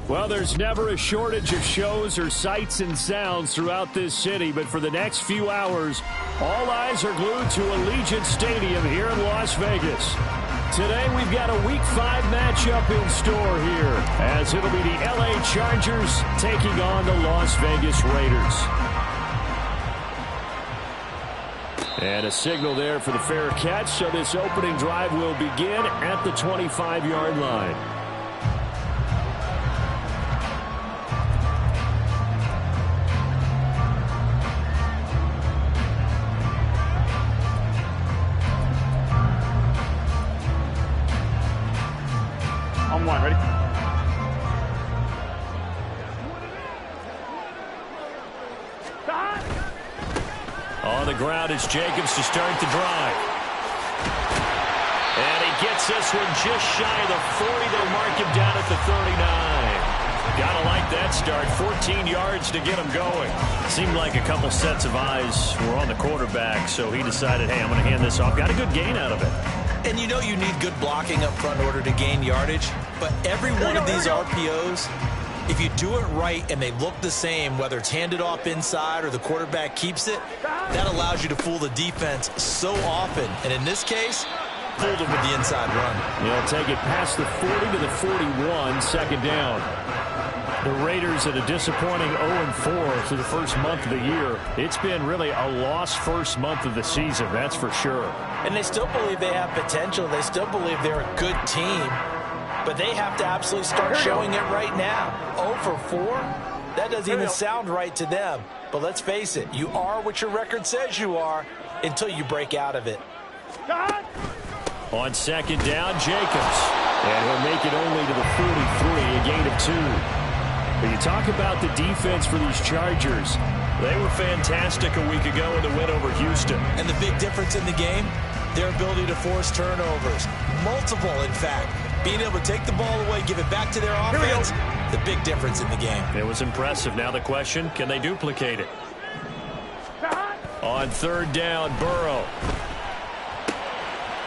Well, there's never a shortage of shows or sights and sounds throughout this city, but for the next few hours, all eyes are glued to Allegiant Stadium here in Las Vegas. Today, we've got a Week 5 matchup in store here, as it'll be the LA Chargers taking on the Las Vegas Raiders. And a signal there for the fair catch, so this opening drive will begin at the 25-yard line. Ready? On the ground is Jacobs to start the drive. And he gets this one just shy of the 40. They'll mark him down at the 39. Gotta like that start. 14 yards to get him going. Seemed like a couple sets of eyes were on the quarterback, so he decided, hey, I'm going to hand this off. Got a good gain out of it. And you know you need good blocking up front in order to gain yardage. But every one of these RPOs, if you do it right and they look the same, whether it's handed off inside or the quarterback keeps it, that allows you to fool the defense so often. And in this case, fooled him with the inside run. He'll take it past the 40 to the 41, second down. The Raiders at a disappointing 0-4 through the first month of the year. It's been really a lost first month of the season, that's for sure. And they still believe they have potential. They still believe they're a good team. But they have to absolutely start showing it right now. 0-4? That doesn't even sound right to them. But let's face it, you are what your record says you are until you break out of it. On second down, Jacobs. And he'll make it only to the 43, a gain of 2. But you talk about the defense for these Chargers. They were fantastic a week ago in the win over Houston. And the big difference in the game, their ability to force turnovers. Multiple, in fact. Being able to take the ball away, give it back to their offense, the big difference in the game. It was impressive. Now the question, can they duplicate it? On third down, Burrow.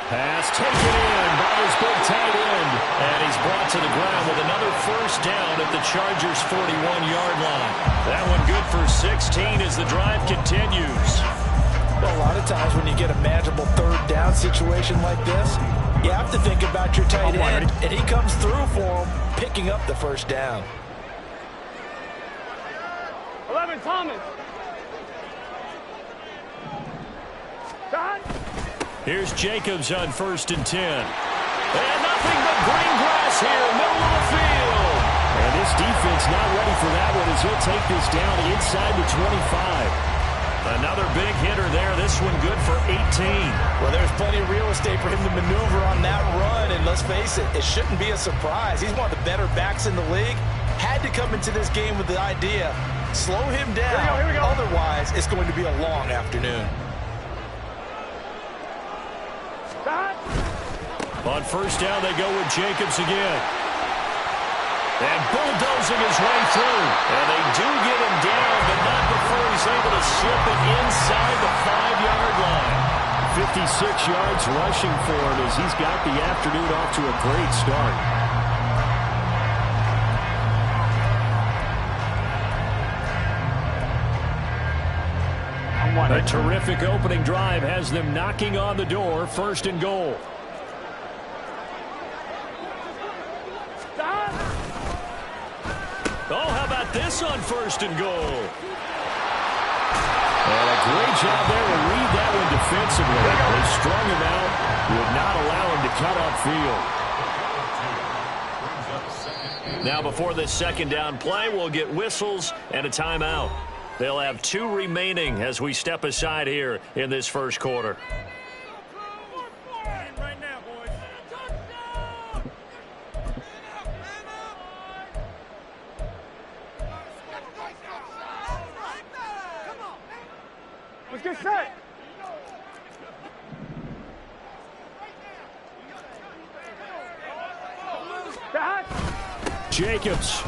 Pass taken in by his big tight end. And he's brought to the ground with another first down at the Chargers' 41-yard line. That one good for 16 as the drive continues. Well, a lot of times when you get a manageable third down situation like this, you have to think about your tight end, and he comes through for him, picking up the first down. 11, Thomas. Here's Jacobs on 1st and 10. And nothing but green grass here, middle of the field. And this defense not ready for that one as he'll take this down inside the 25. Another big hitter there. This one good for 18. Well, there's plenty of real estate for him to maneuver on that run. And let's face it, it shouldn't be a surprise. He's one of the better backs in the league. Had to come into this game with the idea, slow him down. Here we go. Otherwise, it's going to be a long afternoon. On first down, they go with Jacobs again. And bulldozing his way through. And they do get him down, but not before he's able to slip it inside the 5-yard line. 56 yards rushing for him as he's got the afternoon off to a great start. A terrific opening drive has them knocking on the door, 1st and goal. Oh, how about this on 1st and goal? And a great job there to read that one defensively. They strung him out, would not allow him to cut upfield. Now before this second down play, we'll get whistles and a timeout. They'll have 2 remaining as we step aside here in this first quarter. get set. Jacobs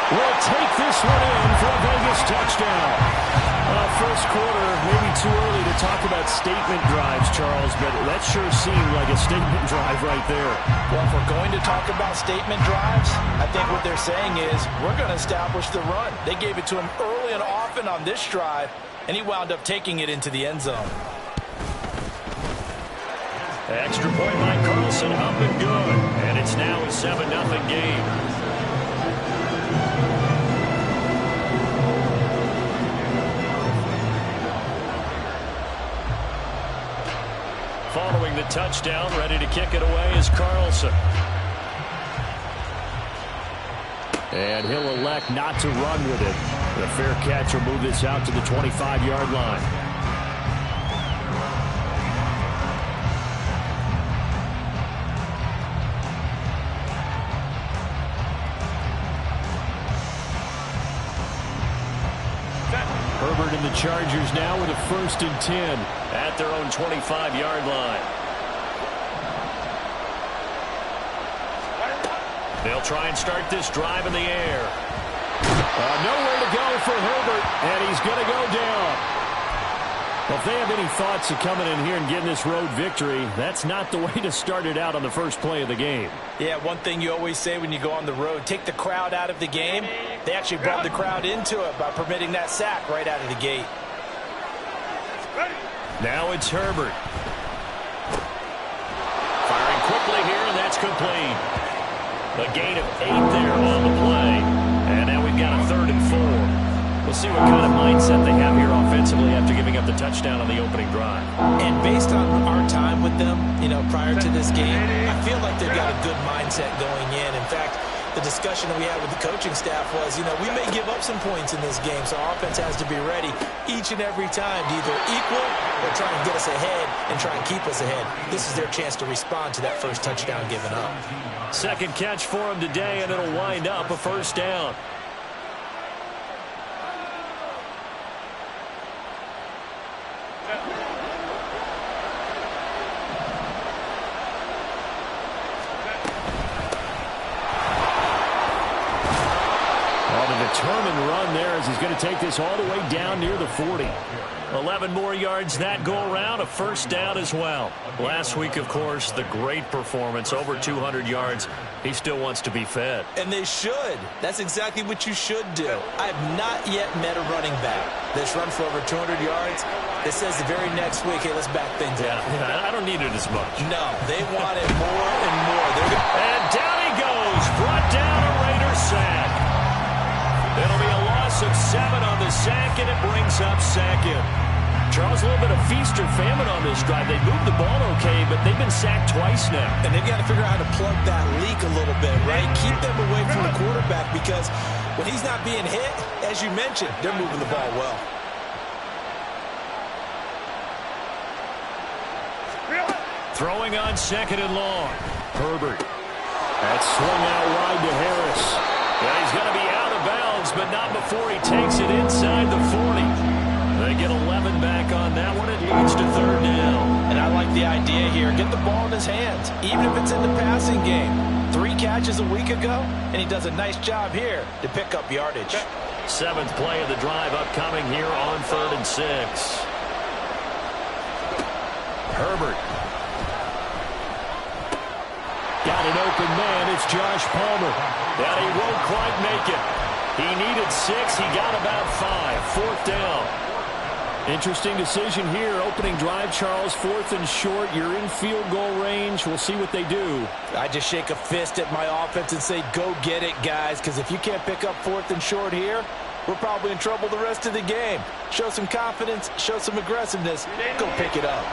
will take this one in for a Vegas touchdown. First quarter, maybe too early to talk about statement drives, Charles, but that sure seemed like a statement drive right there. Well, if we're going to talk about statement drives, I think what they're saying is we're going to establish the run. They gave it to him early and often on this drive, and he wound up taking it into the end zone. Extra point by Carlson, up and good. And it's now a 7-0 game. Following the touchdown, ready to kick it away is Carlson. And he'll elect not to run with it. The fair catch will move this out to the 25-yard line. Herbert and the Chargers now with a 1st and 10 at their own 25-yard line. They'll try and start this drive in the air. Nowhere to go for Herbert, and he's going to go down. Well, if they have any thoughts of coming in here and getting this road victory, that's not the way to start it out on the first play of the game. Yeah, one thing you always say when you go on the road, take the crowd out of the game. They actually brought the crowd into it by permitting that sack right out of the gate. Now it's Herbert. Firing quickly here, and that's complete. A gain of 8 there on the play. And now we've got a 3rd and 4. We'll see what kind of mindset they have here offensively after giving up the touchdown on the opening drive. And based on our time with them, prior to this game, I feel like they've got a good mindset going in. In fact, the discussion that we had with the coaching staff was, we may give up some points in this game, so our offense has to be ready each and every time to either equal or try and get us ahead and try and keep us ahead. This is their chance to respond to that first touchdown given up. Second catch for him today, and it'll wind up a 1st down. Determined run there as he's going to take this all the way down near the 40. 11 more yards that go around, a 1st down as well. Last week, of course, the great performance, over 200 yards. He still wants to be fed. And they should. That's exactly what you should do. I have not yet met a running back that's run for over 200 yards that says the very next week, hey, let's back things up. Yeah, I don't need it as much. No, they want it more and more. And down he goes, brought down a Raider sack. It'll be a loss of 7 on the sack, and it brings up 2nd. Charles, a little bit of feast or famine on this drive. They moved the ball okay, but they've been sacked twice now. And they've got to figure out how to plug that leak a little bit, right? Keep them away from the quarterback because when he's not being hit, as you mentioned, they're moving the ball well. Throwing on 2nd and long. Herbert. That's swung out wide to Harris. Yeah, he's going to be out of bounds, but not before he takes it inside the 40. They get 11 back on that one. It leads to 3rd down. And I like the idea here. Get the ball in his hands, even if it's in the passing game. 3 catches a week ago, and he does a nice job here to pick up yardage. 7th play of the drive upcoming here on 3rd and 6. Herbert. Got an open man. It's Josh Palmer. And he won't quite make it. He needed 6. He got about 5. 4th down. Interesting decision here. Opening drive, Charles. 4th and short. You're in field goal range. We'll see what they do. I just shake a fist at my offense and say, go get it, guys. Because if you can't pick up 4th and short here, we're probably in trouble the rest of the game. Show some confidence, show some aggressiveness, go pick it up.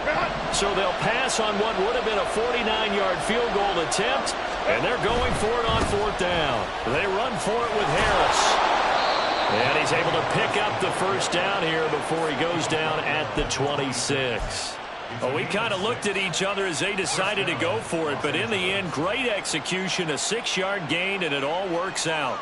So they'll pass on what would have been a 49-yard field goal attempt, and they're going for it on 4th down. They run for it with Harris. And he's able to pick up the 1st down here before he goes down at the 26. Well, we kind of looked at each other as they decided to go for it, but in the end, great execution, a 6-yard gain, and it all works out.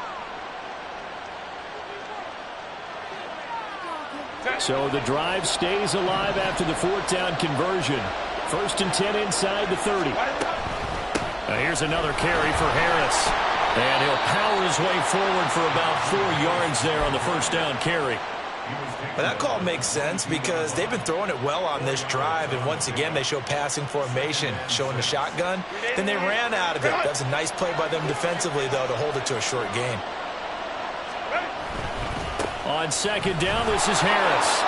So the drive stays alive after the fourth down conversion. 1st and 10 inside the 30. Now here's another carry for Harris. And he'll power his way forward for about 4 yards there on the first down carry. But that call makes sense because they've been throwing it well on this drive, and once again they show passing formation, showing the shotgun. Then they ran out of it. That was a nice play by them defensively, though, to hold it to a short gain. On 2nd down, this is Harris.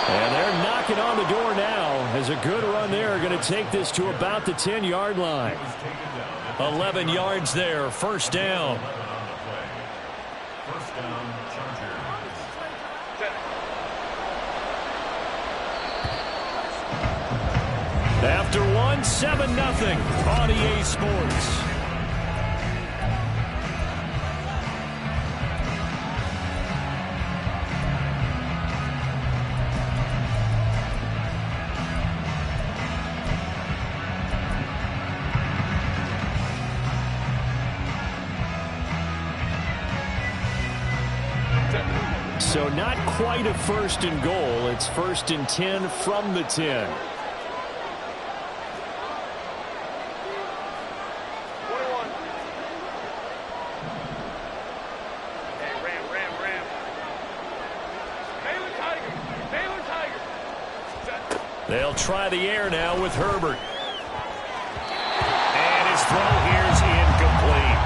And they're knocking on the door now as a good run there. Going to take this to about the 10-yard line. 11 yards there, 1st down. After one, 7-0 on EA Sports. So not quite a 1st and goal. It's 1st and 10 from the 10. They'll try the air now with Herbert. And his throw here's incomplete.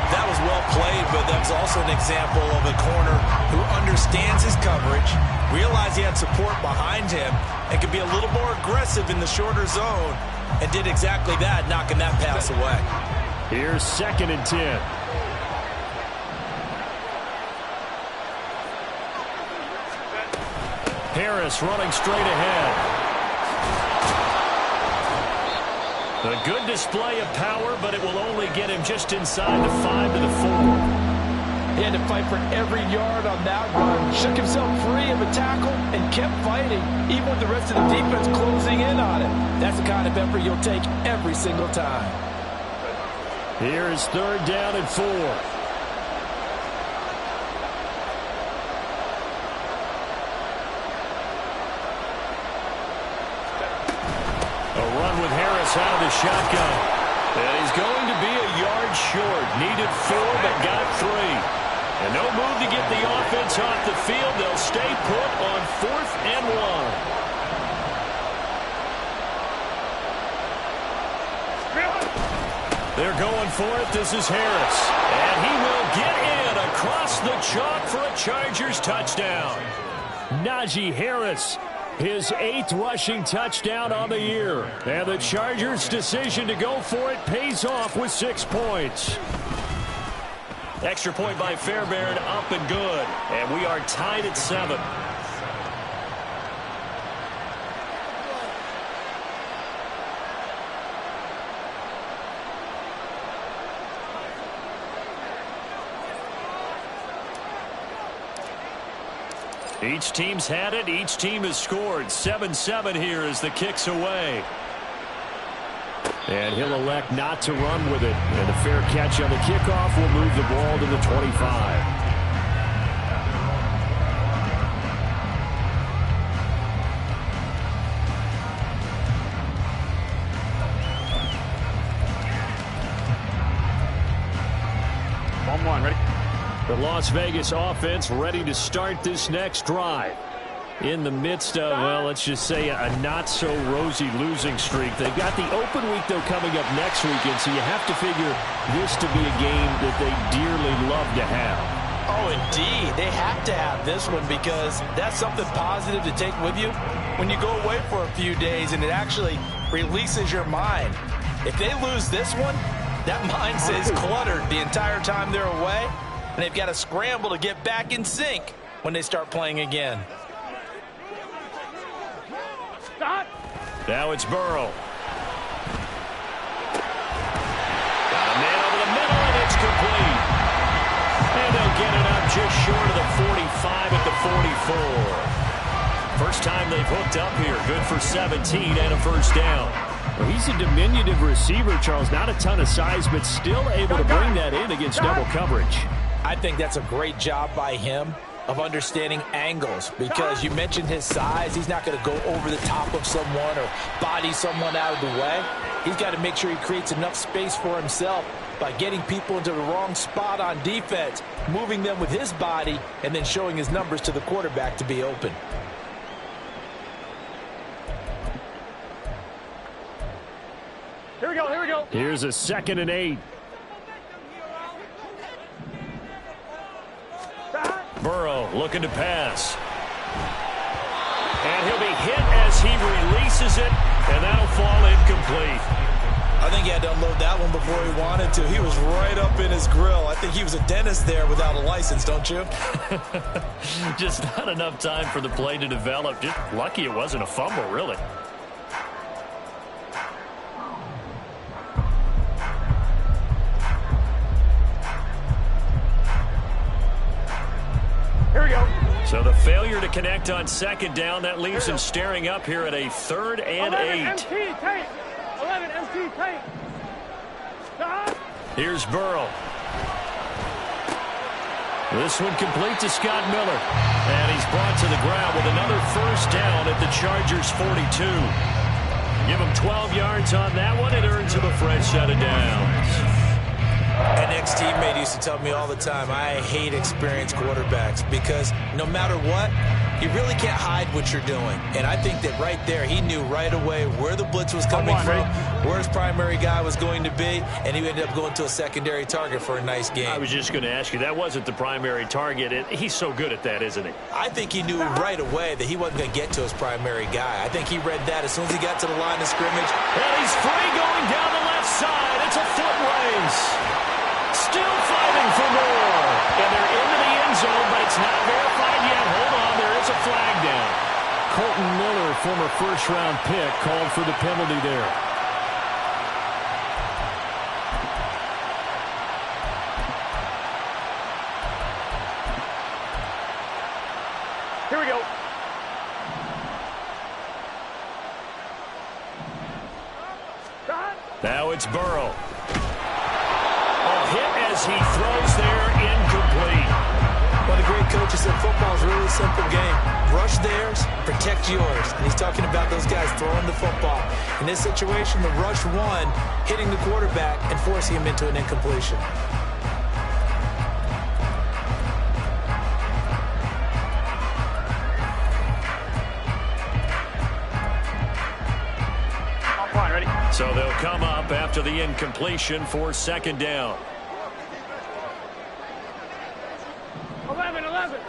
That was well played, but that's also an example of a corner who understands his coverage, realized he had support behind him, and could be a little more aggressive in the shorter zone, and did exactly that, knocking that pass away. Here's 2nd and 10. Harris running straight ahead. A good display of power, but it will only get him just inside the 5 to the 4. He had to fight for every yard on that run. Shook himself free of a tackle and kept fighting, even with the rest of the defense closing in on him. That's the kind of effort you'll take every single time. Here's 3rd down and 4. With Harris out of the shotgun. And he's going to be a yard short. Needed 4, but got 3. And no move to get the offense off the field. They'll stay put on 4th and 1. They're going for it. This is Harris. And he will get in across the chalk for a Chargers touchdown. Najee Harris, his 8th rushing touchdown on the year. And the Chargers' decision to go for it pays off with 6 points. Extra point by Fairbairn, up and good. And we are tied at 7. Each team's had it. Each team has scored. 7-7 here as the kick's away. And he'll elect not to run with it. And a fair catch on the kickoff will move the ball to the 25. Ready? The Las Vegas offense ready to start this next drive. In the midst of, well, let's just say a not-so-rosy losing streak. They've got the open week, though, coming up next weekend, so you have to figure this to be a game that they dearly love to have. Oh, indeed. They have to have this one because that's something positive to take with you when you go away for a few days, and it actually releases your mind. If they lose this one, that mind stays cluttered the entire time they're away, and they've got to scramble to get back in sync when they start playing again. Now it's Burrow. Got a man over the middle, and it's complete. And they'll get it up just short of the 45 at the 44. First time they've hooked up here. Good for 17 and a first down. Well, he's a diminutive receiver, Charles. Not a ton of size, but still able to bring that in against double coverage. I think that's a great job by him. of understanding angles, because you mentioned his size. He's not going to go over the top of someone or body someone out of the way. He's got to make sure he creates enough space for himself by getting people into the wrong spot on defense, moving them with his body, and then showing his numbers to the quarterback to be open. Here we go, here we go. Here's a 2nd and 8. Burrow looking to pass. And he'll be hit as he releases it, and that'll fall incomplete. I think he had to unload that one before he wanted to. He was right up in his grill. I think he was a dentist there without a license, don't you? Just not enough time for the play to develop. Just lucky it wasn't a fumble, really. Here we go. So the failure to connect on 2nd down, that leaves him staring up here at a 3rd and 8. 11 MT, tape. 11 MT, tape. Here's Burrow. This one complete to Scott Miller. And he's brought to the ground with another 1st down at the Chargers' 42. Give him 12 yards on that one. It earns him a fresh set of downs. An ex-teammate used to tell me all the time, I hate experienced quarterbacks because no matter what, you really can't hide what you're doing. And I think that right there, he knew right away where the blitz was coming from, where his primary guy was going to be, and he ended up going to a secondary target for a nice game. I was just going to ask you, that wasn't the primary target. He's so good at that, isn't he? I think he knew right away that he wasn't going to get to his primary guy. I think he read that as soon as he got to the line of scrimmage. And he's free going down the left side. It's a foot race. Still fighting for more. And they're into the end zone, but it's not verified yet. Hold on, there is a flag down. Colton Miller, former 1st-round pick, called for the penalty there. Here we go. Now it's Burrow. Hit as he throws there, incomplete. One of the great coaches said football is a really simple game. Rush theirs, protect yours. And he's talking about those guys throwing the football. In this situation, the rush one, hitting the quarterback and forcing him into an incompletion. I'm fine, ready? So they'll come up after the incompletion for 2nd down. 11.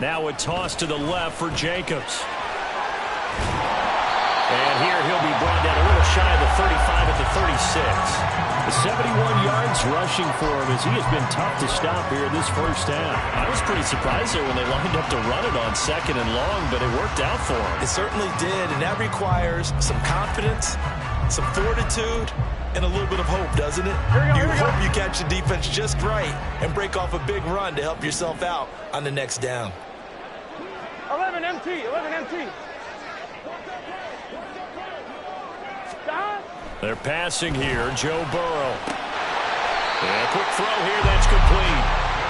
Now a toss to the left for Jacobs. And here he'll be brought down a little shy of the 35 at the 36. The 71 yards rushing for him as he has been tough to stop here this 1st half. I was pretty surprised there when they lined up to run it on 2nd and long, but it worked out for him. It certainly did, and that requires some confidence, some fortitude, and a little bit of hope, doesn't it? You hope you catch the defense just right and break off a big run to help yourself out on the next down. 11 MT, 11 MT. They're passing here, Joe Burrow. And a quick throw here, that's complete.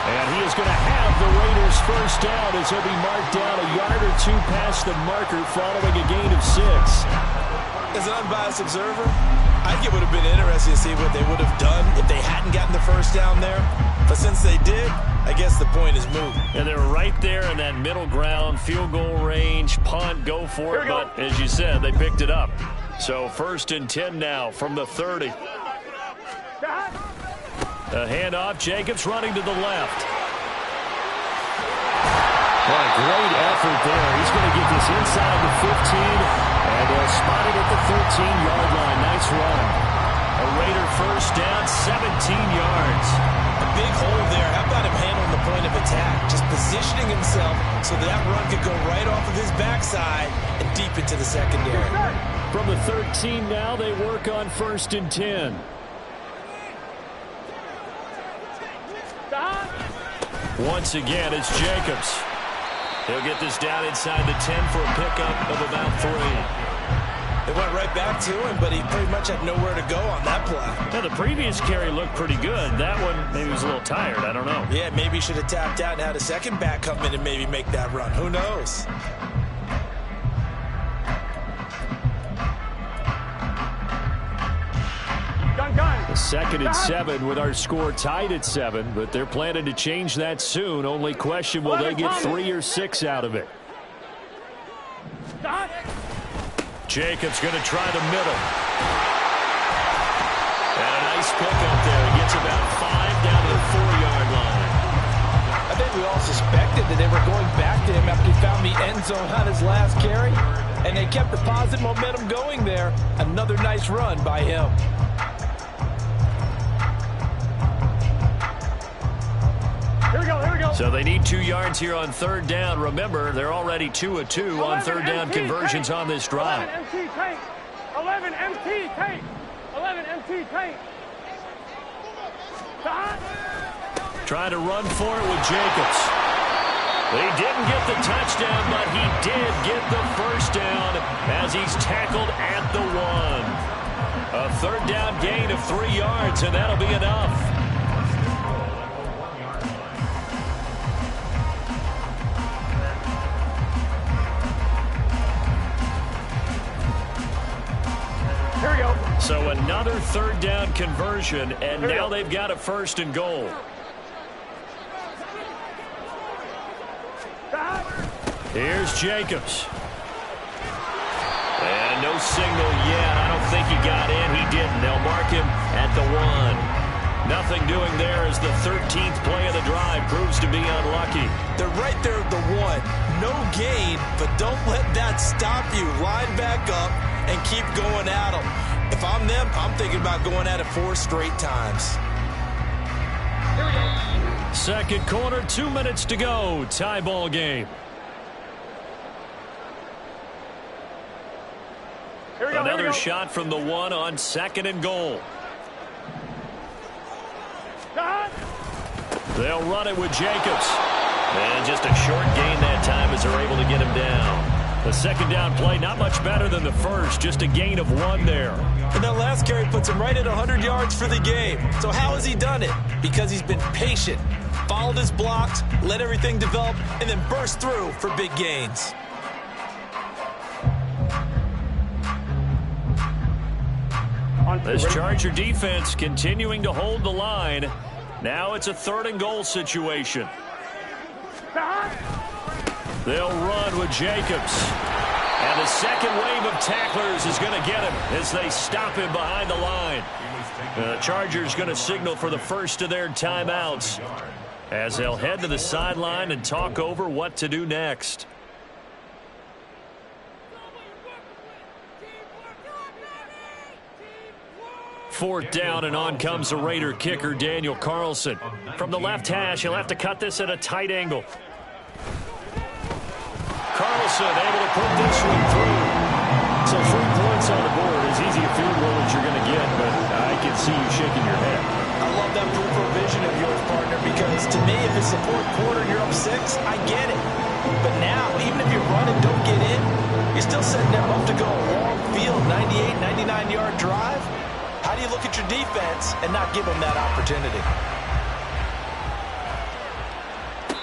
And he is going to have the Raiders' 1st down as he'll be marked down a yard or 2 past the marker following a gain of 6. As an unbiased observer, I think it would have been interesting to see what they would have done if they hadn't gotten the 1st down there. But since they did, I guess the point is moot. And they're right there in that middle ground, field goal range, punt, go for it. But as you said, they picked it up. So 1st and 10 now from the 30. A handoff, Jacobs running to the left. What a great effort there. He's going to get this inside the 15, and they'll spot it at the 13-yard line. Nice run. A Raider 1st down, 17 yards. A big hole there. How about him handling the point of attack? Just positioning himself so that run could go right off of his backside and deep into the secondary. From the 13 now, they work on 1st and 10. Once again, it's went right back to him, but he pretty much had nowhere to go on that play. Now, the previous carry looked pretty good. That one, maybe he was a little tired. I don't know. Yeah, maybe he should have tapped out and had a second back come in and maybe make that run. Who knows? Second and 7 with our score tied at 7, but they're planning to change that soon. Only question, will they get 3 or 6 out of it? Jacobs going to try the middle. And a nice pickup there. He gets about 5 down to the 4-yard line. I think we all suspected that they were going back to him after he found the end zone on his last carry, and they kept the positive momentum going there. Another nice run by him. Here we go. So they need 2 yards here on 3rd down. Remember, they're already 2 of 2 on 3rd down conversions on this drive. 11 MT tank. 11 MT tank. 11 MT tank. Trying to run for it with Jacobs. He didn't get the touchdown, but he did get the first down as he's tackled at the 1. A 3rd down gain of 3 yards, and that'll be enough. Here we go. So another 3rd down conversion, and now they've got a 1st and goal. Here's Jacobs. And no signal yet. I don't think he got in. He didn't. They'll mark him at the 1. Nothing doing there as the 13th play of the drive proves to be unlucky. They're right there at the 1. No gain, but don't let that stop you. Line back up and keep going at them. If I'm them, I'm thinking about going at it 4 straight times. Here we go. Second quarter, 2 minutes to go. Tie ball game. Another shot from the 1 on 2nd and goal. They'll run it with Jacobs. And just a short gain that time as they're able to get him down. The 2nd down play, not much better than the first. Just a gain of 1 there. And that last carry puts him right at 100 yards for the game. So how has he done it? Because he's been patient, followed his blocks, let everything develop, and then burst through for big gains. This Charger defense continuing to hold the line. Now it's a 3rd and goal situation. They'll run with Jacobs. And the second wave of tacklers is going to get him as they stop him behind the line. The Chargers going to signal for the first of their timeouts as they'll head to the sideline and talk over what to do next. Fourth down, and on comes the Raider kicker, Daniel Carlson. From the left hash, he'll have to cut this at a tight angle. Carlson able to put this one through. So 3 points on the board, as easy a field goal as you're going to get, but I can see you shaking your head. I love that peripheral vision of yours, partner, because to me, if it's the 4th quarter and you're up 6, I get it. But now, even if you run and don't get in, you're still setting them up to go a long field, 98, 99-yard drive. How do you look at your defense and not give them that opportunity?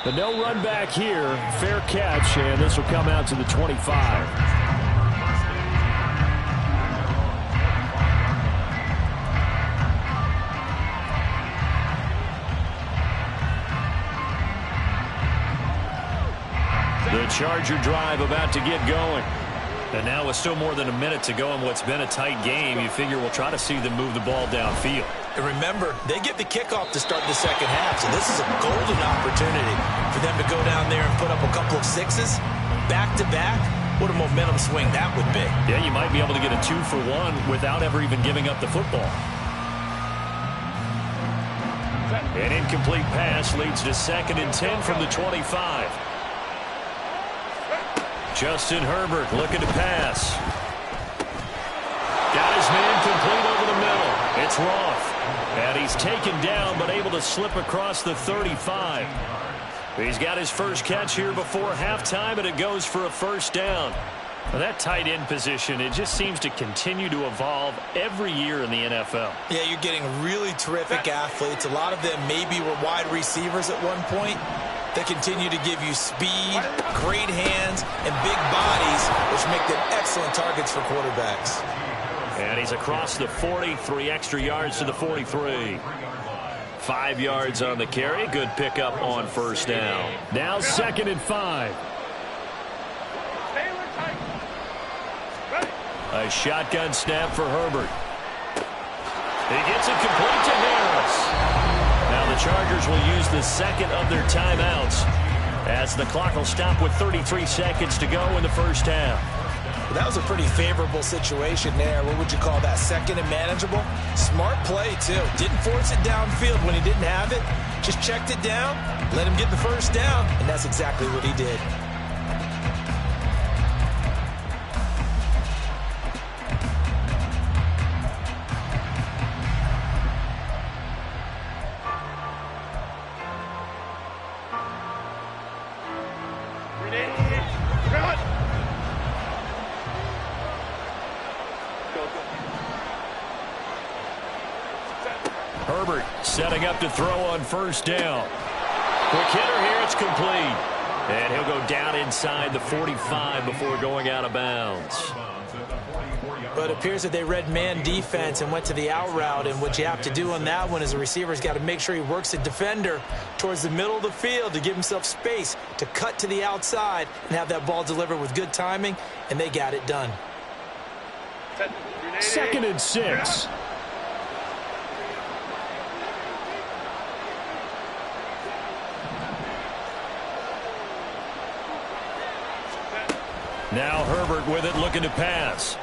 The no run back here, fair catch, and this will come out to the 25. The Charger drive about to get going. And now with still more than a minute to go in what's been a tight game, you figure we'll try to see them move the ball downfield. And remember, they get the kickoff to start the second half, so this is a golden opportunity for them to go down there and put up a couple of 6s back-to-back. What a momentum swing that would be. Yeah, you might be able to get a 2-for-1 without ever even giving up the football. An incomplete pass leads to 2nd and 10 from the 25. Justin Herbert looking to pass. Got his man complete over the middle. It's Roth. And he's taken down but able to slip across the 35. He's got his first catch here before halftime, and it goes for a 1st down. Well, that tight end position, it just seems to continue to evolve every year in the NFL. Yeah, you're getting really terrific athletes. A lot of them maybe were wide receivers at one point. They continue to give you speed, great hands, and big bodies, which make them excellent targets for quarterbacks. And he's across the 40, 3 extra yards to the 43. 5 yards on the carry. Good pickup on first down. Now 2nd and 5. A shotgun snap for Herbert. He gets it complete to Harris. Now the Chargers will use the second of their timeouts as the clock will stop with 33 seconds to go in the first half. Well, that was a pretty favorable situation there. What would you call that? Second and manageable? Smart play, too. Didn't force it downfield when he didn't have it. Just checked it down, let him get the first down, and that's exactly what he did. Herbert setting up to throw on first down. Quick hitter here, it's complete. And he'll go down inside the 45 before going out of bounds. But it appears that they read man defense and went to the out route. And what you have to do on that one is the receiver's got to make sure he works the defender towards the middle of the field to give himself space to cut to the outside and have that ball delivered with good timing, and they got it done. 2nd and 6. Now Herbert with it, looking to pass.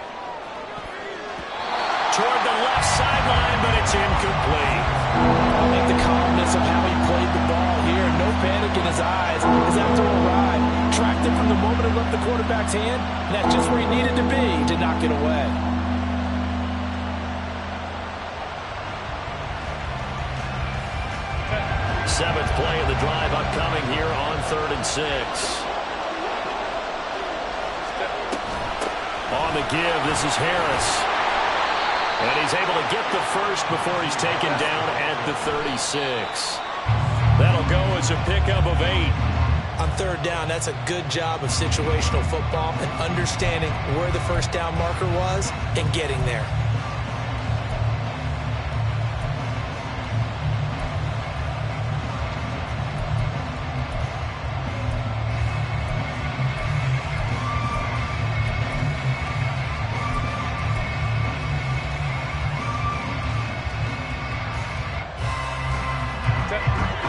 Toward the left sideline, but it's incomplete. I think the calmness of how he played the ball here, no panic in his eyes, is after a ride. Tracked it from the moment it left the quarterback's hand, and that's just where he needed to be to knock it away. Seventh play of the drive upcoming here on 3rd and 6. On the give, this is Harris. And he's able to get the first before he's taken down at the 36. That'll go as a pickup of 8. On 3rd down, that's a good job of situational football and understanding where the first down marker was and getting there.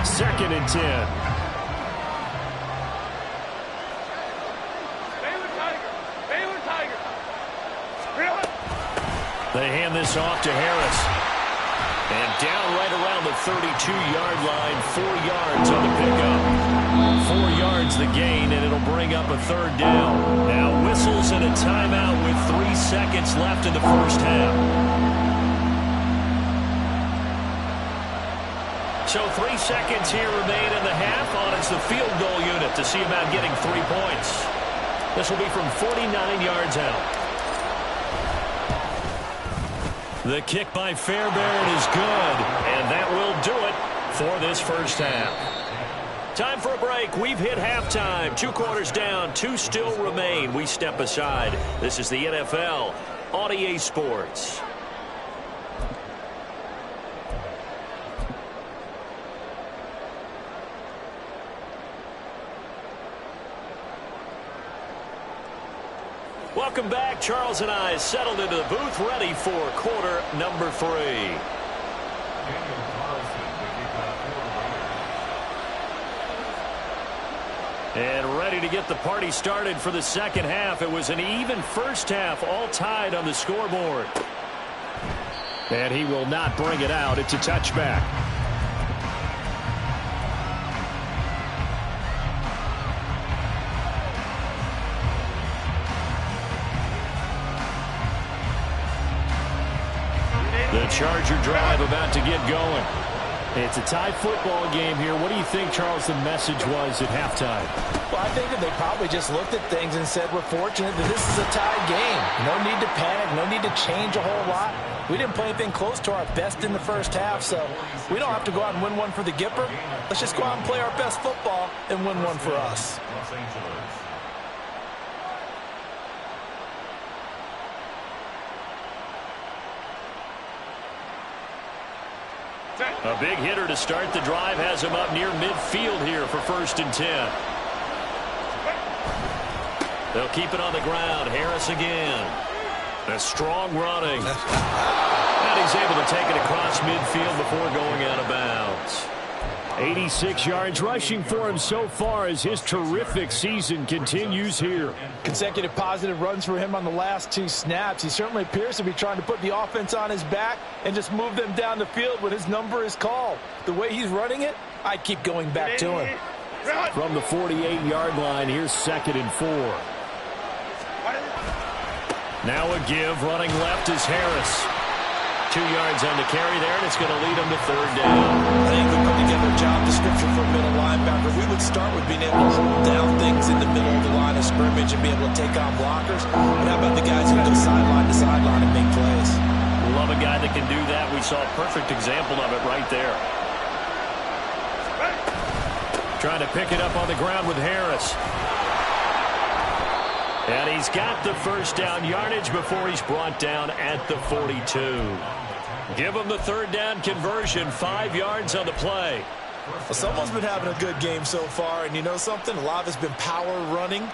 Second and 10. They hand this off to Harris. And down right around the 32-yard line, 4 yards on the pickup. 4 yards the gain, and it'll bring up a 3rd down. Now whistles and a timeout with 3 seconds left in the first half. So 3 seconds here remain in the half. On it's the field goal unit to see about getting 3 points. This will be from 49 yards out. The kick by Fairbairn is good, and that will do it for this first half. Time for a break. We've hit halftime. 2 quarters down, 2 still remain. We step aside. This is the NFL on EA Sports. Welcome back. Charles and I settled into the booth, ready for quarter number 3. And ready to get the party started for the second half. It was an even first half, all tied on the scoreboard. And he will not bring it out. It's a touchback. The Charger drive about to get going. It's a tie football game here. What do you think, Charles, the message was at halftime? Well, I think that they probably just looked at things and said, we're fortunate that this is a tie game. No need to panic, no need to change a whole lot. We didn't play anything close to our best in the first half, so we don't have to go out and win one for the Gipper. Let's just go out and play our best football and win one for us. A big hitter to start the drive has him up near midfield here for 1st and 10. They'll keep it on the ground. Harris again. A strong running. And he's able to take it across midfield before going out of bounds. 86 yards rushing for him so far as his terrific season continues here. Consecutive positive runs for him on the last 2 snaps. He certainly appears to be trying to put the offense on his back and just move them down the field when his number is called. The way he's running it, I'd keep going back to him. From the 48-yard line, here's 2nd and 4. Now a give. Running left is Harris. 2 yards on the carry there, and it's going to lead him to 3rd down. I think we put together a job description for a middle linebacker. We would start with being able to hold down things in the middle of the line of scrimmage and be able to take on blockers. But how about the guys who go sideline to sideline and make plays? Love a guy that can do that. We saw a perfect example of it right there. Trying to pick it up on the ground with Harris. And he's got the 1st down yardage before he's brought down at the 42. Give him the 3rd down conversion. 5 yards on the play. Well, someone's been having a good game so far, and you know something? A lot of it's been power running.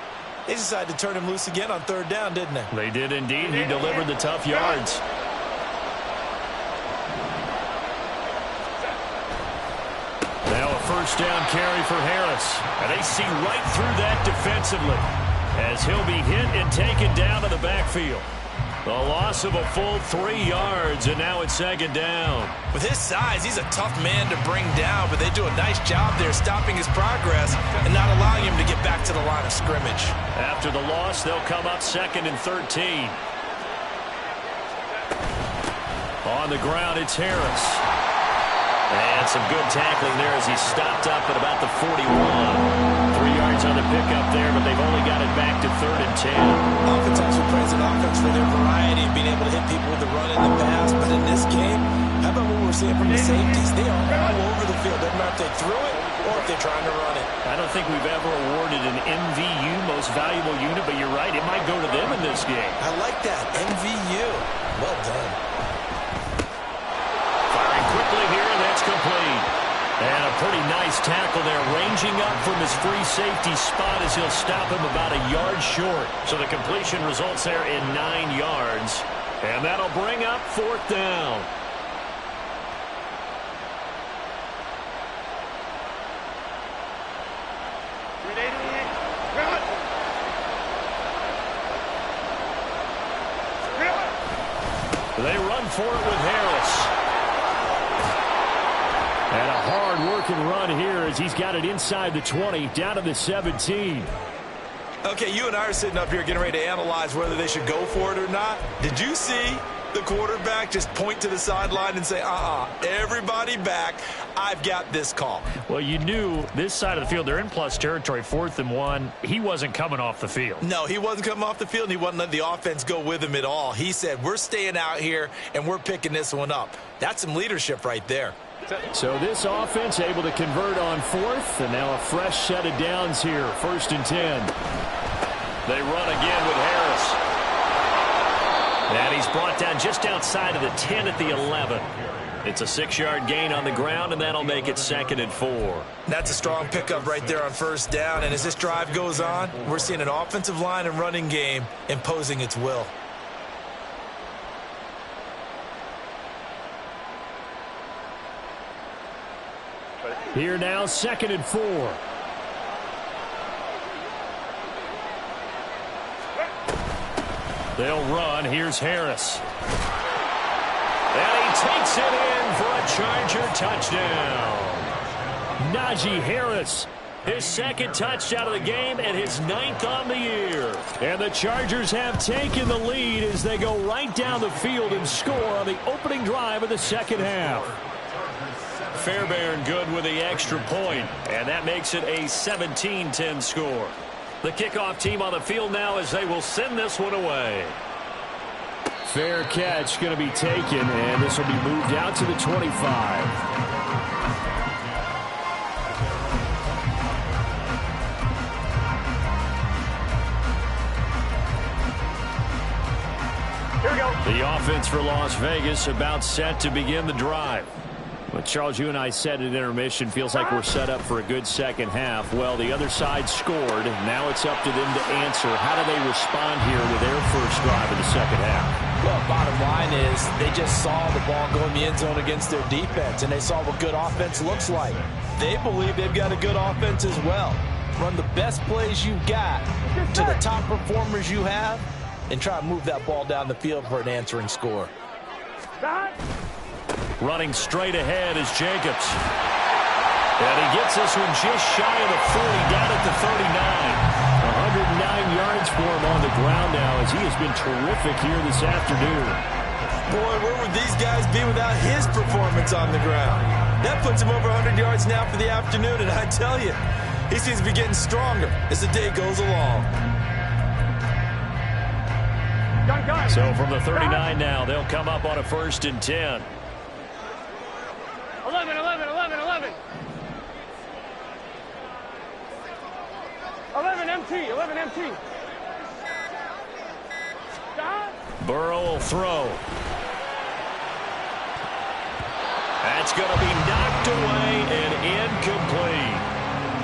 They decided to turn him loose again on 3rd down, didn't they? They did indeed. He delivered the tough yards. Now a 1st down carry for Harris. And they see right through that defensively as he'll be hit and taken down to the backfield. The loss of a full 3 yards, and now it's 2nd down. With his size, he's a tough man to bring down, but they do a nice job there stopping his progress and not allowing him to get back to the line of scrimmage. After the loss, they'll come up 2nd and 13. On the ground, it's Harris. And some good tackling there as he's stopped up at about the 41. 3 yards on the pickup there, but they've only got it back to 3rd and 10. Oftentimes we praise an offense for their variety and being able to hit people with the run in the pass, but in this game, how about what we're seeing from the safeties? They are all over the field. Doesn't matter if they threw it or if they're trying to run it. I don't think we've ever awarded an MVU, most valuable unit, but you're right, it might go to them in this game. I like that, MVU. Well done. Firing quickly here, and that's complete. And a pretty nice tackle there, ranging up from his free safety spot as he'll stop him about a yard short. So the completion results there in 9 yards. And that'll bring up 4th down. They run for it with Harris. And a hard-working run here as he's got it inside the 20, down to the 17. Okay, you and I are sitting up here getting ready to analyze whether they should go for it or not. Did you see the quarterback just point to the sideline and say, everybody back, I've got this call? Well, you knew this side of the field, they're in plus territory, 4th and 1. He wasn't coming off the field. No, he wasn't coming off the field, and he wasn't letting the offense go with him at all. He said, we're staying out here, and we're picking this one up. That's some leadership right there. So this offense able to convert on 4th, and now a fresh set of downs here, 1st and 10. They run again with Harris. And he's brought down just outside of the 10 at the 11. It's a 6-yard gain on the ground, and that'll make it 2nd and 4. That's a strong pickup right there on 1st down, and as this drive goes on, we're seeing an offensive line and running game imposing its will. Here now, 2nd and 4. They'll run. Here's Harris. And he takes it in for a Charger touchdown. Najee Harris, his 2nd touchdown of the game and his 9th on the year. And the Chargers have taken the lead as they go right down the field and score on the opening drive of the 2nd half. Fairbairn good with the extra point, and that makes it a 17-10 score. The kickoff team on the field now as they will send this one away. Fair catch going to be taken, and this will be moved out to the 25. The offense for Las Vegas about set to begin the drive. But Charles, you and I said at intermission, feels like we're set up for a good second half. Well, the other side scored. Now it's up to them to answer. How do they respond here with their first drive in the second half? Well, bottom line is they just saw the ball go in the end zone against their defense, and they saw what good offense looks like. They believe they've got a good offense as well. Run the best plays you've got to the top performers you have, and try to move that ball down the field for an answering score. Running straight ahead is Jacobs. And he gets this one just shy of the 40, down at the 39. 109 yards for him on the ground now as he has been terrific here this afternoon. Boy, where would these guys be without his performance on the ground? That puts him over 100 yards now for the afternoon, and I tell you, he seems to be getting stronger as the day goes along. So from the 39 now, they'll come up on a 1st and 10. 11, 11, 11, 11. 11 MT, 11 MT. Burrow will throw. That's going to be knocked away and incomplete.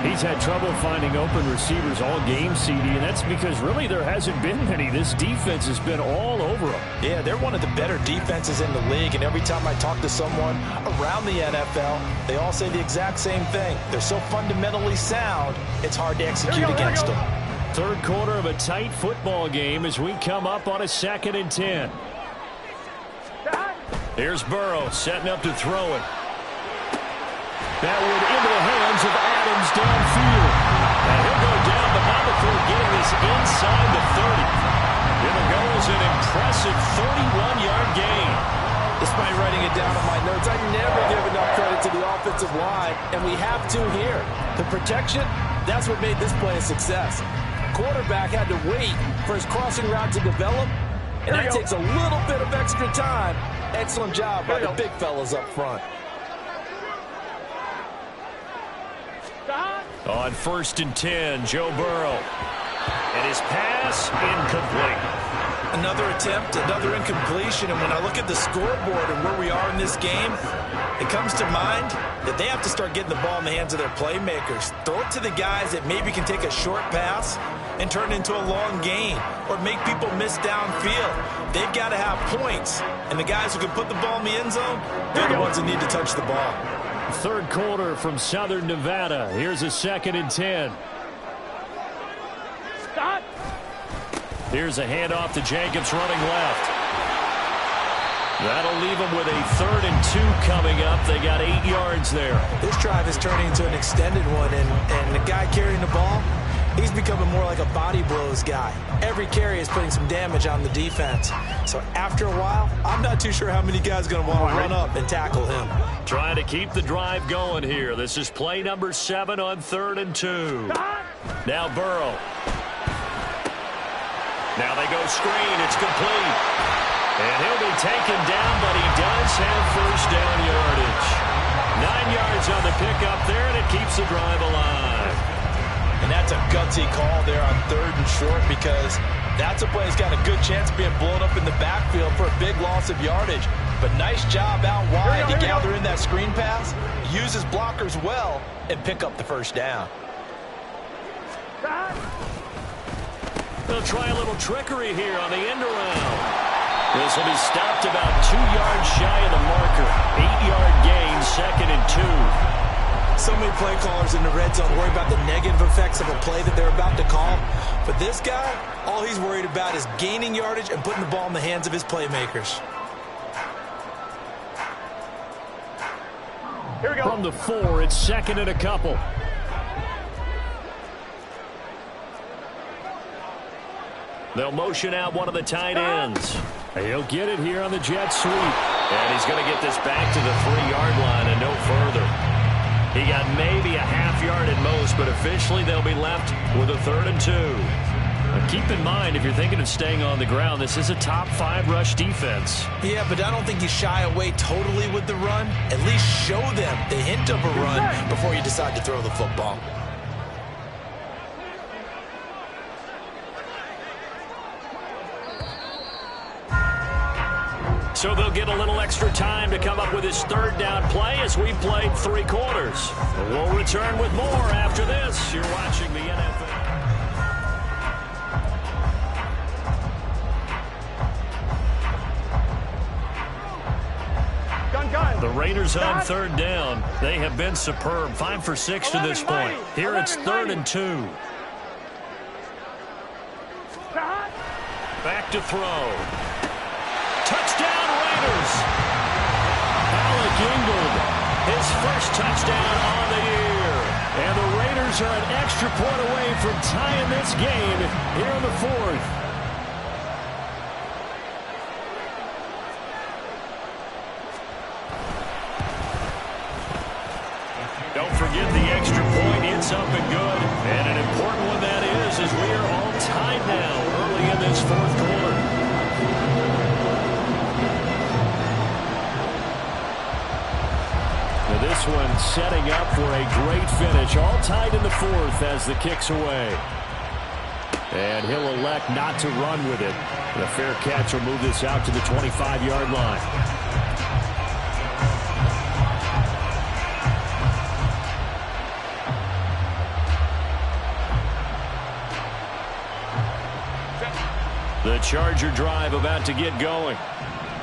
He's had trouble finding open receivers all game, CD, and that's because really there hasn't been many. This defense has been all over them. Yeah, they're one of the better defenses in the league, and every time I talk to someone around the NFL, they all say the exact same thing. They're so fundamentally sound, it's hard to execute against them. Third quarter of a tight football game as we come up on a 2nd and 10. Here's Burrow setting up to throw it. That one into the hands of Adams downfield. And he'll go down, but not before getting this inside the 30. It'll go as an impressive 31-yard gain. Despite writing it down on my notes, I never give enough credit to the offensive line, and we have to here. The protection, that's what made this play a success. Quarterback had to wait for his crossing route to develop, and that takes a little bit of extra time. Excellent job by the big fellas up front. On 1st and 10, Joe Burrow. And his pass incomplete. Another attempt, another incompletion, and when I look at the scoreboard and where we are in this game, it comes to mind that they have to start getting the ball in the hands of their playmakers. Throw it to the guys that maybe can take a short pass and turn it into a long gain or make people miss downfield. They've got to have points, and the guys who can put the ball in the end zone, they're the ones that need to touch the ball. Third quarter from Southern Nevada. Here's a 2nd and 10. Stop. Here's a handoff to Jacobs running left. That'll leave them with a 3rd and 2 coming up. They got 8 yards there. This drive is turning into an extended one, and the guy carrying the ball, he's becoming more like a body blows guy. Every carry is putting some damage on the defense. So after a while, I'm not too sure how many guys are going to want to run up and tackle him. Trying to keep the drive going here. This is play number 7 on 3rd and 2. Now Burrow. Now they go screen. It's complete. And he'll be taken down, but he does have first down yardage. 9 yards on the pickup there, and it keeps the drive alive. And that's a gutsy call there on 3rd and short because that's a play that's got a good chance of being blown up in the backfield for a big loss of yardage. But nice job out wide to gather in that screen pass, use his blockers well, and pick up the first down. They'll try a little trickery here on the end around. This will be stopped about 2 yards shy of the marker. 8-yard gain, 2nd and 2. So many play callers in the red zone worry about the negative effects of a play that they're about to call. But this guy, all he's worried about is gaining yardage and putting the ball in the hands of his playmakers. Here we go. From the 4, it's 2nd and a couple. They'll motion out one of the tight ends. He'll get it here on the jet sweep. And he's going to get this back to the 3-yard line and no further. He got maybe a half yard at most, but officially they'll be left with a 3rd and 2. Now keep in mind, if you're thinking of staying on the ground, this is a top 5 rush defense. Yeah, but I don't think you shy away totally with the run. At least show them the hint of a run before you decide to throw the football. So they'll get a little extra time to come up with his 3rd down play as we played 3 quarters. We'll return with more after this. You're watching the NFL. The Raiders on 3rd down. They have been superb. 5 for 6 to this point. Here it's 3rd and 2. Back to throw. Touchdown, Raiders. Alec Ingold, his first touchdown on the year. And the Raiders are an extra point away from tying this game here in the 4th. Don't forget the extra point. It's up and good. And an important one that is, as we are all tied now early in this 4th quarter. This one setting up for a great finish. All tied in the 4th as the kick's away. And he'll elect not to run with it. And a fair catch will move this out to the 25-yard line. The Charger drive about to get going.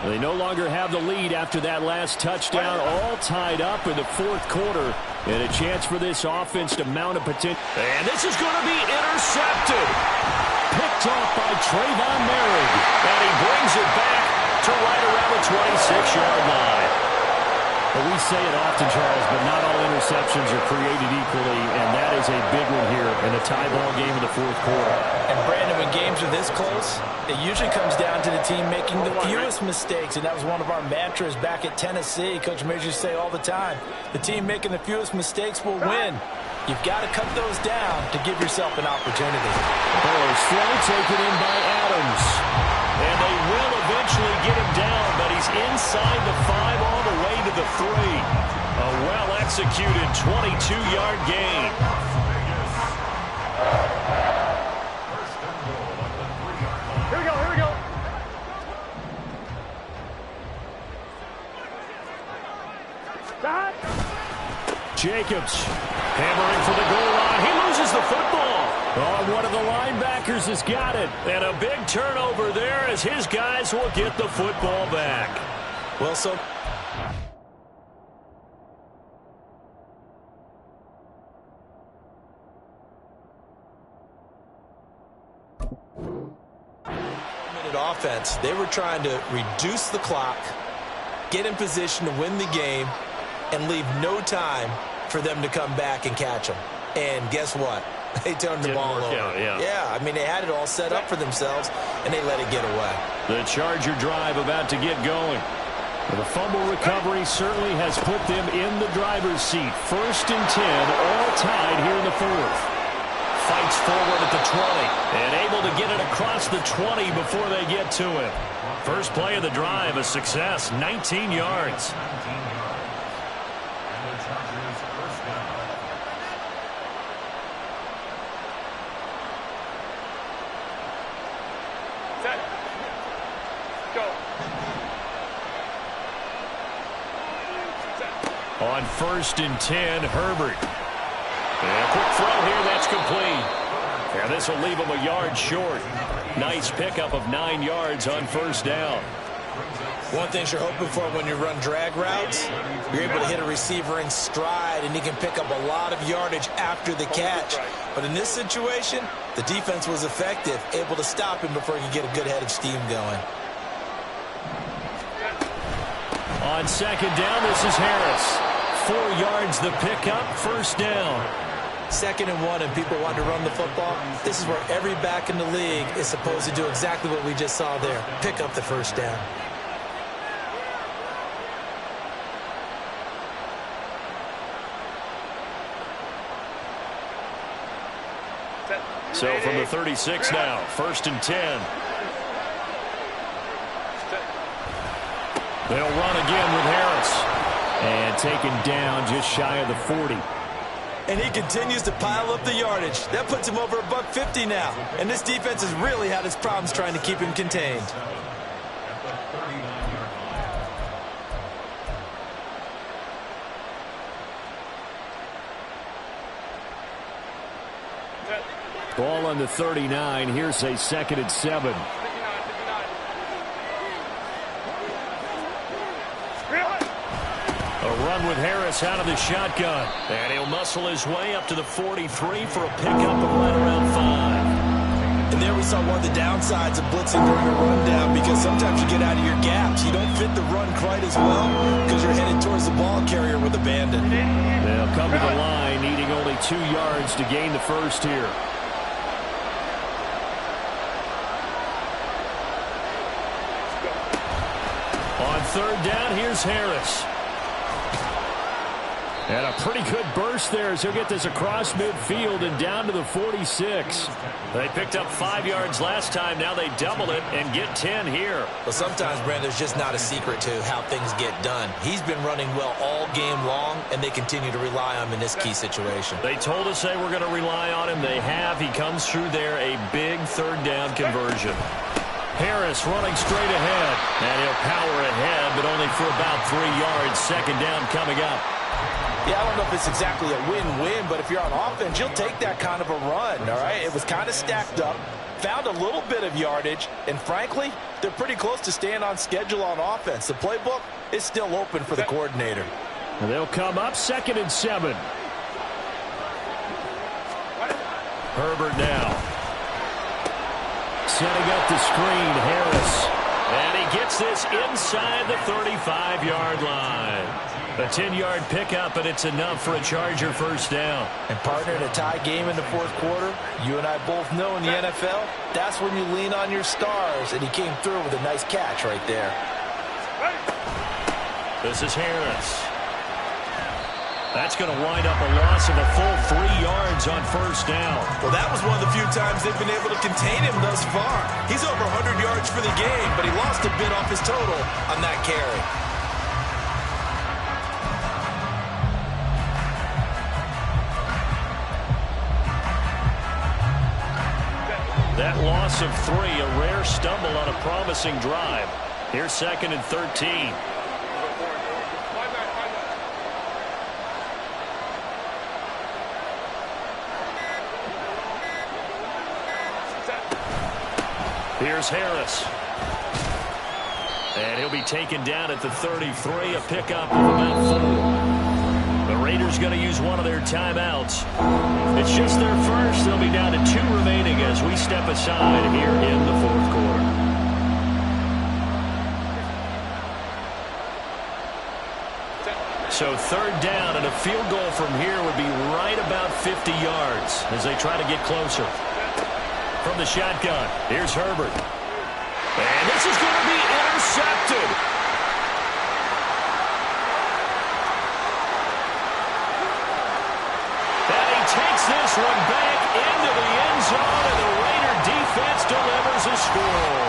They no longer have the lead after that last touchdown, all tied up in the 4th quarter. And a chance for this offense to mount a potential. And this is going to be intercepted. Picked off by Trayvon Merrick. And he brings it back to right around the 26-yard line. But we say it often, Charles, but not all interceptions are created equally, and that is a big one here in a tie ball game in the 4th quarter. And Brandon, when games are this close, it usually comes down to the team making the fewest mistakes, and that was one of our mantras back at Tennessee. Coach Majors say all the time, the team making the fewest mistakes will win. You've got to cut those down to give yourself an opportunity. Burrow's throw taken in by Adams. And they will eventually get him down, but he's inside the 5 all the way to the 3. A well-executed 22-yard gain. Here we go, here we go. Jacobs hammering for the goal line. He loses the football. Oh, one of the linebackers has got it. And a big turnover there as his guys will get the football back. Well, so offense, they were trying to reduce the clock, get in position to win the game, and leave no time for them to come back and catch them. And guess what? They turned the ball over. Yeah, I mean, they had it all set up for themselves, and they let it get away. The Charger drive about to get going. The fumble recovery certainly has put them in the driver's seat. 1st and 10, all tied here in the 4th. Fights forward at the 20 and able to get it across the 20 before they get to him. First play of the drive, a success, 19 yards. Set. Go. Set. On 1st and 10, Herbert. And a quick throw here, that's complete. And this will leave him a yard short. Nice pickup of 9 yards on 1st down. One thing you're hoping for when you run drag routes, you're able to hit a receiver in stride, and he can pick up a lot of yardage after the catch. But in this situation, the defense was effective, able to stop him before he could get a good head of steam going. On 2nd down, this is Harris. 4 yards the pickup, 1st down. 2nd and 1, and people want to run the football. This is where every back in the league is supposed to do exactly what we just saw there. Pick up the 1st down. So from the 36 now, 1st and 10. They'll run again with Harris. And taken down just shy of the 40. And he continues to pile up the yardage. That puts him over $150 now. And this defense has really had its problems trying to keep him contained. Ball on the 39. Here's a 2nd and 7. A run with Harris out of the shotgun. And he'll muscle his way up to the 43 for a pickup of right around 5. And there we saw one of the downsides of blitzing during a rundown, because sometimes you get out of your gaps. You don't fit the run quite as well because you're headed towards the ball carrier with abandon. They'll come to the line, needing only 2 yards to gain the first here. On 3rd down, here's Harris. And a pretty good burst there as he'll get this across midfield and down to the 46. They picked up 5 yards last time. Now they double it and get 10 here. Well, sometimes, Brand, there's just not a secret to how things get done. He's been running well all game long, and they continue to rely on him in this key situation. They told us they were going to rely on him. They have. He comes through there, a big 3rd down conversion. Harris running straight ahead. And he'll power ahead, but only for about 3 yards. 2nd down coming up. Yeah, I don't know if it's exactly a win-win, but if you're on offense, you'll take that kind of a run, all right? It was kind of stacked up, found a little bit of yardage, and frankly, they're pretty close to staying on schedule on offense. The playbook is still open for the coordinator. And they'll come up 2nd and 7. Herbert now. Setting up the screen, Harris. And he gets this inside the 35-yard line. A 10-yard pickup, and it's enough for a Charger 1st down. And partner, in a tie game in the 4th quarter, you and I both know in the NFL, that's when you lean on your stars, and he came through with a nice catch right there. This is Harris. That's going to wind up a loss of a full 3 yards on 1st down. Well, that was one of the few times they've been able to contain him thus far. He's over 100 yards for the game, but he lost a bit off his total on that carry. That loss of 3, a rare stumble on a promising drive. Here's 2nd and 13. Here's Harris. And he'll be taken down at the 33, a pickup of about 4. The Raiders going to use one of their timeouts. It's just their first. They'll be down to 2 remaining as we step aside here in the 4th quarter. So 3rd down, and a field goal from here would be right about 50 yards as they try to get closer. From the shotgun, here's Herbert. And this is going to be intercepted. And he takes this one back into the end zone, and the Raider defense delivers a score.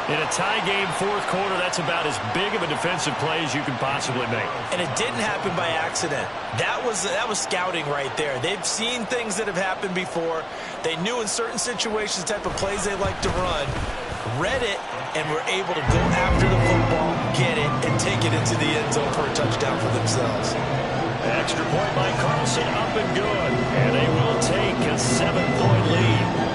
In a tie game 4th quarter, that's about as big of a defensive play as you can possibly make. And it didn't happen by accident. That was scouting right there. They've seen things that have happened before. They knew in certain situations the type of plays they like to run, read it, and were able to go after the football, get it, and take it into the end zone for a touchdown for themselves. Extra point by Carlson, up and good. And they will take a 7-point lead.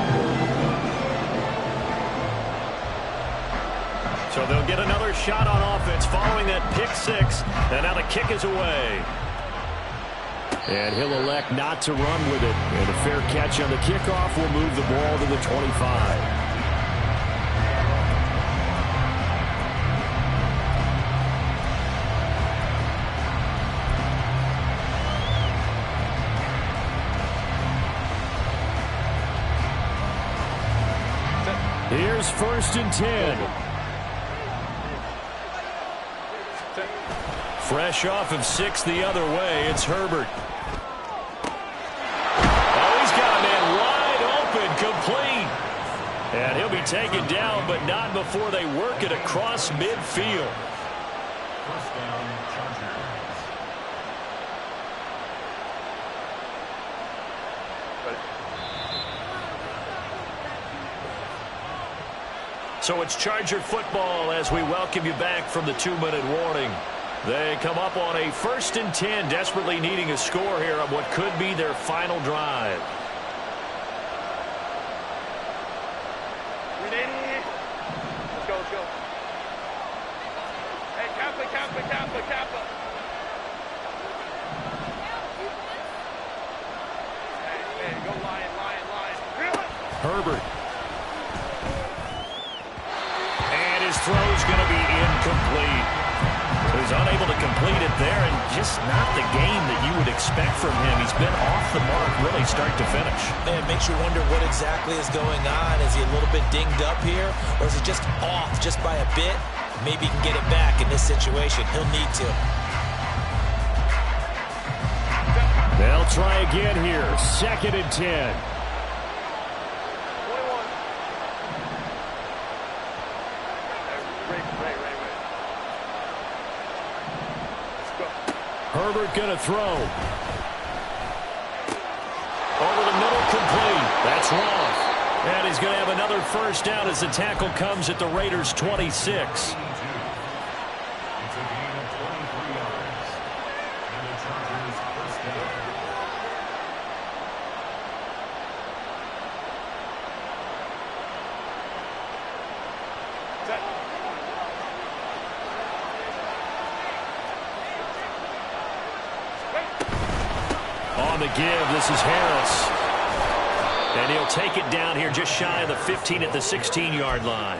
So they'll get another shot on offense following that pick 6. And now the kick is away. And he'll elect not to run with it. And a fair catch on the kickoff will move the ball to the 25. Here's 1st and 10. Fresh off of 6 the other way, it's Herbert. And he'll be taken down, but not before they work it across midfield. First down, Chargers. So it's Charger football as we welcome you back from the 2-minute warning. They come up on a 1st and 10, desperately needing a score here on what could be their final drive. Let's go, let's go. Hey, Kappa. Hey, go Lion. Herbert. And his throw's going to be incomplete. So he's unable to complete it there, and just not the game that you would expect from him. He's been off the mark really start to finish. It makes you wonder what exactly is going on. Is he a little bit dinged up here, or is it just off just by a bit? Maybe he can get it back in this situation. He'll need to. They'll try again here. 2nd and 10. Herbert going to throw. Over the middle, complete. That's wrong. And he's going to have another first down as the tackle comes at the Raiders' 26. It's a gain of 23 yards. And the Chargers first down. On the give, this is Harris. And he'll take it down here just shy of the 15 at the 16-yard line.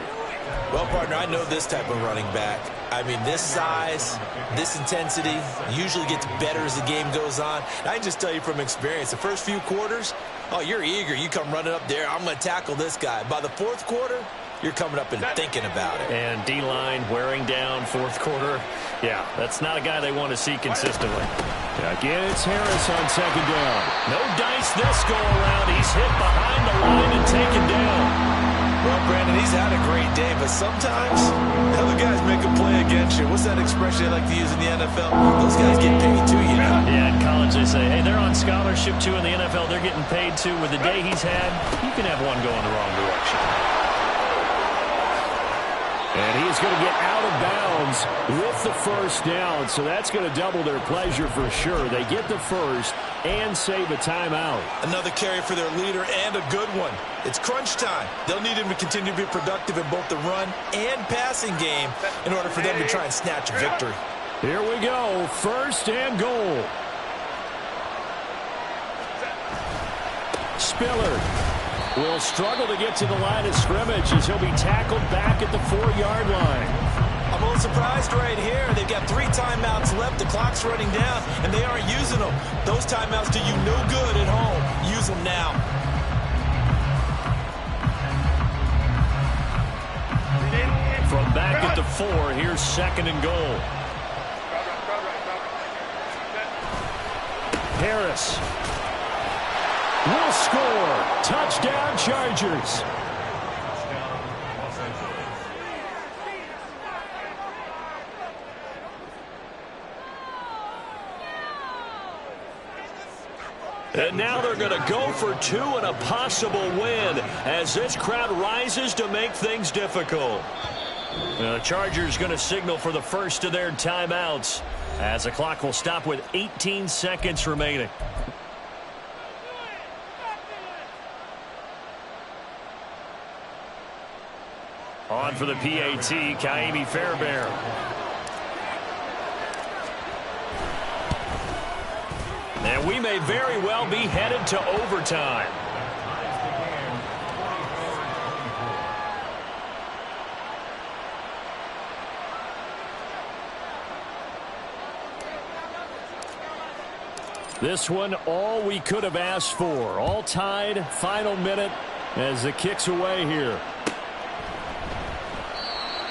Well, partner, I know this type of running back. I mean, this size, this intensity usually gets better as the game goes on. And I can just tell you from experience, the first few quarters, oh, you're eager. You come running up there, I'm going to tackle this guy. By the 4th quarter, you're coming up and thinking about it. And D-line wearing down 4th quarter. Yeah, that's not a guy they want to see consistently. Again, it's Harris on 2nd down. No dice this go-around. He's hit behind the line and taken down. Well, Brandon, he's had a great day, but sometimes other guys make a play against you. What's that expression they like to use in the NFL? Those guys get paid too, you know? Yeah, in college they say, hey, they're on scholarship too. In the NFL, they're getting paid too. With the day he's had, you can have one go in the wrong direction. And he's going to get out of bounds with the first down, so that's going to double their pleasure for sure. They get the first and save a timeout. Another carry for their leader and a good one. It's crunch time. They'll need him to continue to be productive in both the run and passing game in order for them to try and snatch a victory. Here we go, 1st and goal. Spiller will struggle to get to the line of scrimmage as he'll be tackled back at the 4-yard line. I'm a little surprised right here. They've got 3 timeouts left. The clock's running down, and they aren't using them. Those timeouts do you no good at home. Use them now. From back at the 4, here's 2nd and goal. Harris will score. Touchdown, Chargers. And now they're going to go for 2 and a possible win as this crowd rises to make things difficult. The Chargers going to signal for the first of their timeouts as the clock will stop with 18 seconds remaining. On for the PAT, Kaimi Fairbairn. And we may very well be headed to overtime. This one, all we could have asked for. All tied, final minute as the kick's away here.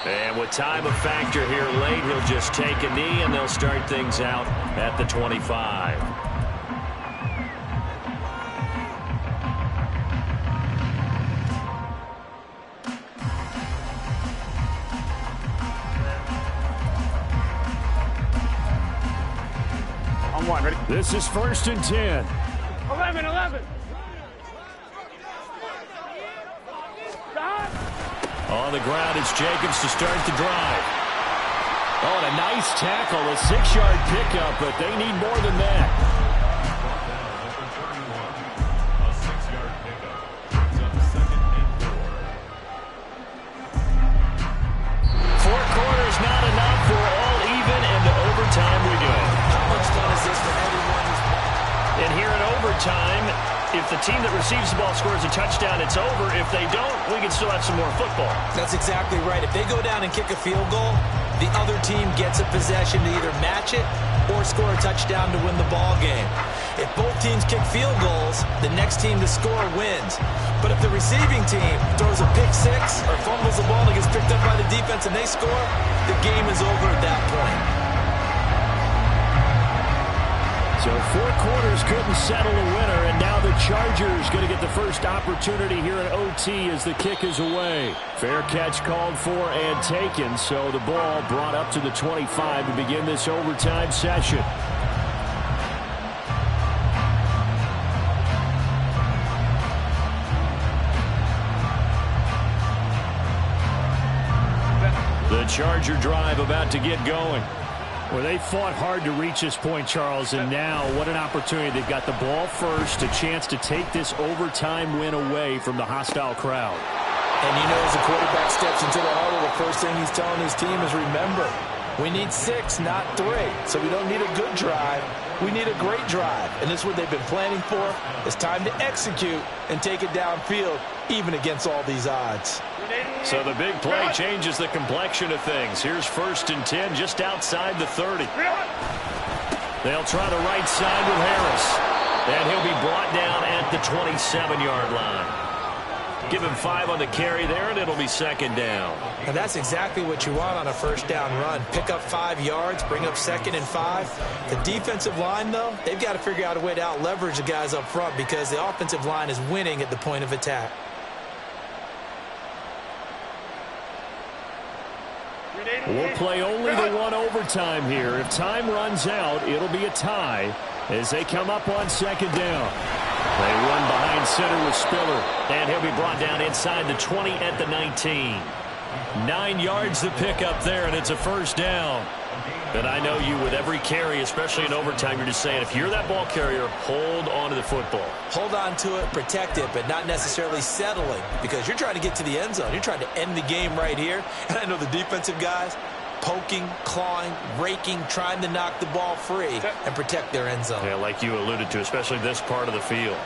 And with time a factor here late, he'll just take a knee and they'll start things out at the 25. This is 1st and 10. 11. On the ground, it's Jacobs to start the drive. Oh, and a nice tackle, a 6-yard pickup, but they need more than that. A 6-yard pickup. Brings up 2nd and 4. 4 quarters not enough. We're all even, and to overtime we go. How much fun is this for everyone who's playing? And here in overtime, if the team that receives the ball scores a touchdown, it's over. If they don't, we can still have some more football. That's exactly right. If they go down and kick a field goal, the other team gets a possession to either match it or score a touchdown to win the ball game. If both teams kick field goals, the next team to score wins. But if the receiving team throws a pick six or fumbles the ball and gets picked up by the defense and they score, the game is over at that point. So 4 quarters couldn't settle a winner, and now the Chargers going to get the first opportunity here at OT as the kick is away. Fair catch called for and taken, so the ball brought up to the 25 to begin this overtime session. The Charger drive about to get going. Well, they fought hard to reach this point, Charles, and now what an opportunity. They've got the ball first, a chance to take this overtime win away from the hostile crowd. And you know, as the quarterback steps into the huddle, the first thing he's telling his team is, remember, we need 6, not 3. So we don't need a good drive. We need a great drive. And this is what they've been planning for. It's time to execute and take it downfield, even against all these odds. So the big play changes the complexion of things. Here's 1st and 10 just outside the 30. They'll try the right side with Harris. And he'll be brought down at the 27-yard line. Give him 5 on the carry there, and it'll be 2nd down. And that's exactly what you want on a first down run. Pick up 5 yards, bring up 2nd and 5. The defensive line, though, they've got to figure out a way to out-leverage the guys up front because the offensive line is winning at the point of attack. We'll play only the one overtime here. If time runs out, it'll be a tie as they come up on 2nd down. They run behind center with Spiller, and he'll be brought down inside the 20 at the 19. 9 yards to pick up there, and it's a 1st down. And I know you, with every carry, especially in overtime, you're just saying, if you're that ball carrier, hold on to the football. Hold on to it, protect it, but not necessarily settling because you're trying to get to the end zone. You're trying to end the game right here. And I know the defensive guys poking, clawing, raking, trying to knock the ball free and protect their end zone. Yeah, like you alluded to, especially this part of the field.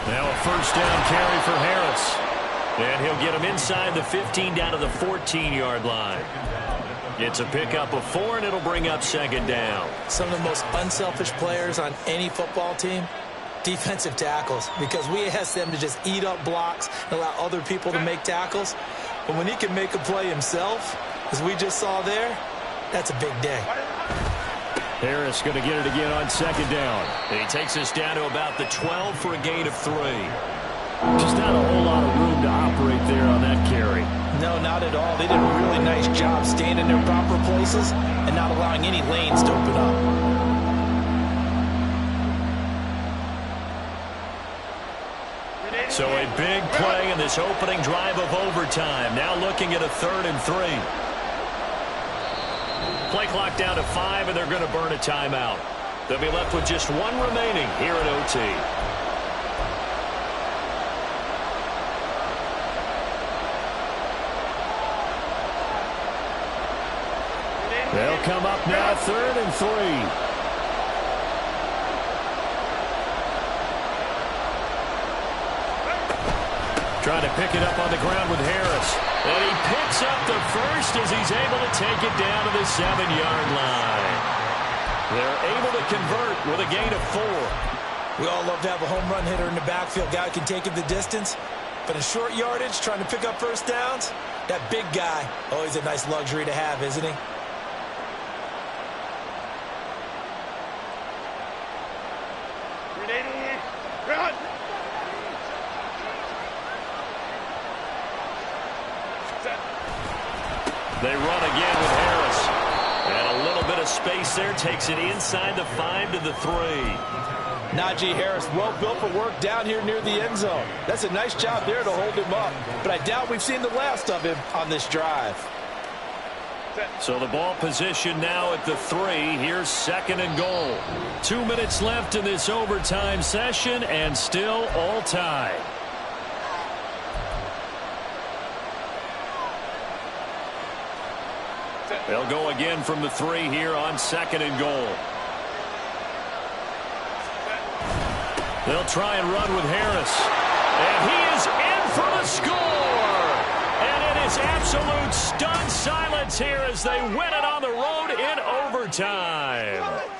Now a 1st down carry for Harris. And he'll get him inside the 15 down to the 14-yard line. It's a pickup of 4, and it'll bring up 2nd down. Some of the most unselfish players on any football team, defensive tackles, because we ask them to just eat up blocks and allow other people to make tackles. But when he can make a play himself, as we just saw there, that's a big day. Harris going to get it again on 2nd down. And he takes us down to about the 12 for a gain of 3. Just not a whole lot of room to operate there on that carry. No, not at all. They did a really nice job staying in their proper places and not allowing any lanes to open up. So a big play in this opening drive of overtime. Now looking at a 3rd and 3. Play clock down to 5, and they're going to burn a timeout. They'll be left with just 1 remaining here at OT. They'll come up now 3rd and 3. Trying to pick it up on the ground with Harris. And he picks up the first as he's able to take it down to the 7-yard line. They're able to convert with a gain of 4. We all love to have a home run hitter in the backfield. Guy can take it the distance. But in short yardage, trying to pick up 1st downs, that big guy, always a nice luxury to have, isn't he? They run again with Harris. And a little bit of space there. Takes it inside the 5 to the 3. Najee Harris, well built for work down here near the end zone. That's a nice job there to hold him up. But I doubt we've seen the last of him on this drive. So the ball position now at the 3. Here's 2nd and goal. 2 minutes left in this overtime session, and still all tied. They'll go again from the 3 here on 2nd and goal. They'll try and run with Harris. And he is in for the score. And it is absolute stunned silence here as they win it on the road in overtime.